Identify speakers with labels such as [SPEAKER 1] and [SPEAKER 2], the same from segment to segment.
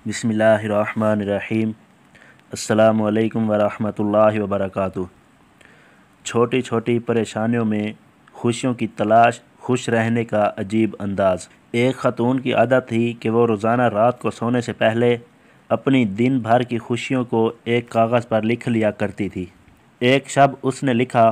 [SPEAKER 1] बिस्मिल्लाहिर्रहमानिर्रहीम। अस्सलामु अलैकुम वरहमतुल्लाहि वबरकातुहू। छोटी छोटी परेशानियों में खुशियों की तलाश, खुश रहने का अजीब अंदाज़। एक ख़तून की आदत थी कि वो रोज़ाना रात को सोने से पहले अपनी दिन भर की खुशियों को एक कागज़ पर लिख लिया करती थी। एक शब उसने लिखा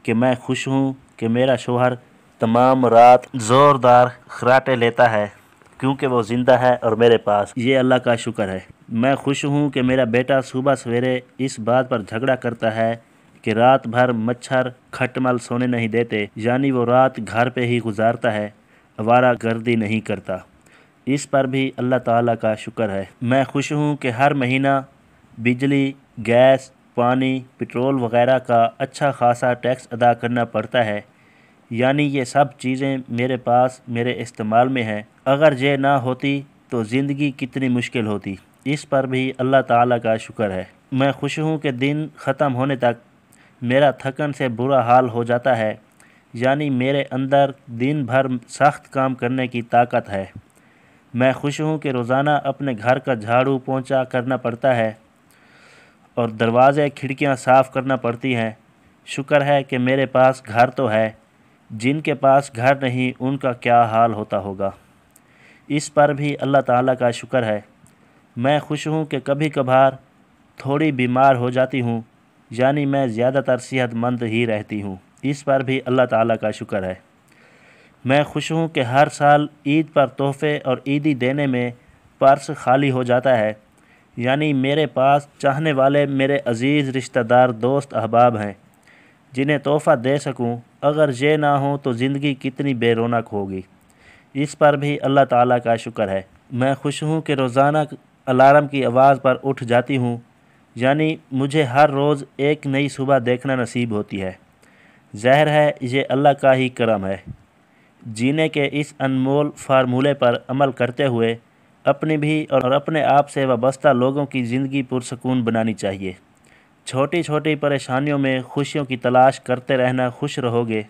[SPEAKER 1] कि मैं खुश हूँ कि मेरा शोहर तमाम रात ज़ोरदार खर्राटे लेता है क्योंकि वो ज़िंदा है और मेरे पास। ये अल्लाह का शुक्र है। मैं खुश हूँ कि मेरा बेटा सुबह सवेरे इस बात पर झगड़ा करता है कि रात भर मच्छर खटमल सोने नहीं देते, यानी वो रात घर पे ही गुजारता है, आवारा गर्दी नहीं करता। इस पर भी अल्लाह ताला का शुक्र है। मैं खुश हूँ कि हर महीना बिजली, गैस, पानी, पेट्रोल वगैरह का अच्छा खासा टैक्स अदा करना पड़ता है, यानी ये सब चीज़ें मेरे पास मेरे इस्तेमाल में हैं। अगर ये ना होती तो ज़िंदगी कितनी मुश्किल होती। इस पर भी अल्लाह ताला का शुक्र है। मैं खुश हूँ कि दिन ख़त्म होने तक मेरा थकन से बुरा हाल हो जाता है, यानी मेरे अंदर दिन भर सख्त काम करने की ताकत है। मैं खुश हूँ कि रोज़ाना अपने घर का झाड़ू पोंछा करना पड़ता है और दरवाज़े खिड़कियाँ साफ़ करना पड़ती हैं। शुक्र है कि मेरे पास घर तो है, जिनके पास घर नहीं उनका क्या हाल होता होगा। इस पर भी अल्लाह ताला का शुक्र है। मैं खुश हूँ कि कभी कभार थोड़ी बीमार हो जाती हूँ, यानी मैं ज़्यादातर सेहतमंद ही रहती हूँ। इस पर भी अल्लाह ताला का शुक्र है। मैं खुश हूँ कि हर साल ईद पर तोहफ़े और ईदी देने में पर्स खाली हो जाता है, यानी मेरे पास चाहने वाले मेरे अज़ीज़ रिश्तेदार, दोस्त, अहबाब हैं जिन्हें तोहफ़ा दे सकूं। अगर ये ना हो तो ज़िंदगी कितनी बेरौनक होगी। इस पर भी अल्लाह ताला का शुक्र है। मैं खुश हूँ कि रोज़ाना अलार्म की आवाज़ पर उठ जाती हूँ, यानी मुझे हर रोज़ एक नई सुबह देखना नसीब होती है। ज़ाहिर है ये अल्लाह का ही करम है। जीने के इस अनमोल फार्मूले पर अमल करते हुए अपनी भी और अपने आप से वाबस्ता लोगों की ज़िंदगी पुरसकून बनानी चाहिए। छोटी छोटी परेशानियों में खुशियों की तलाश करते रहना, खुश रहोगे।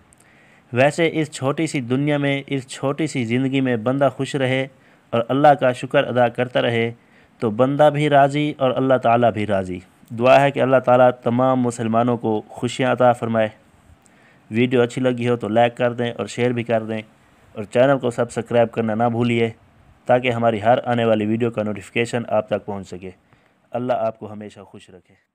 [SPEAKER 1] वैसे इस छोटी सी दुनिया में, इस छोटी सी ज़िंदगी में बंदा खुश रहे और अल्लाह का शुक्र अदा करता रहे तो बंदा भी राज़ी और अल्लाह ताला भी राज़ी। दुआ है कि अल्लाह ताला तमाम मुसलमानों को खुशियाँ अता फ़रमाए। वीडियो अच्छी लगी हो तो लाइक कर दें और शेयर भी कर दें, और चैनल को सब्सक्राइब करना ना भूलिए ताकि हमारी हर आने वाली वीडियो का नोटिफिकेशन आप तक पहुँच सके। अल्लाह आपको हमेशा खुश रखे।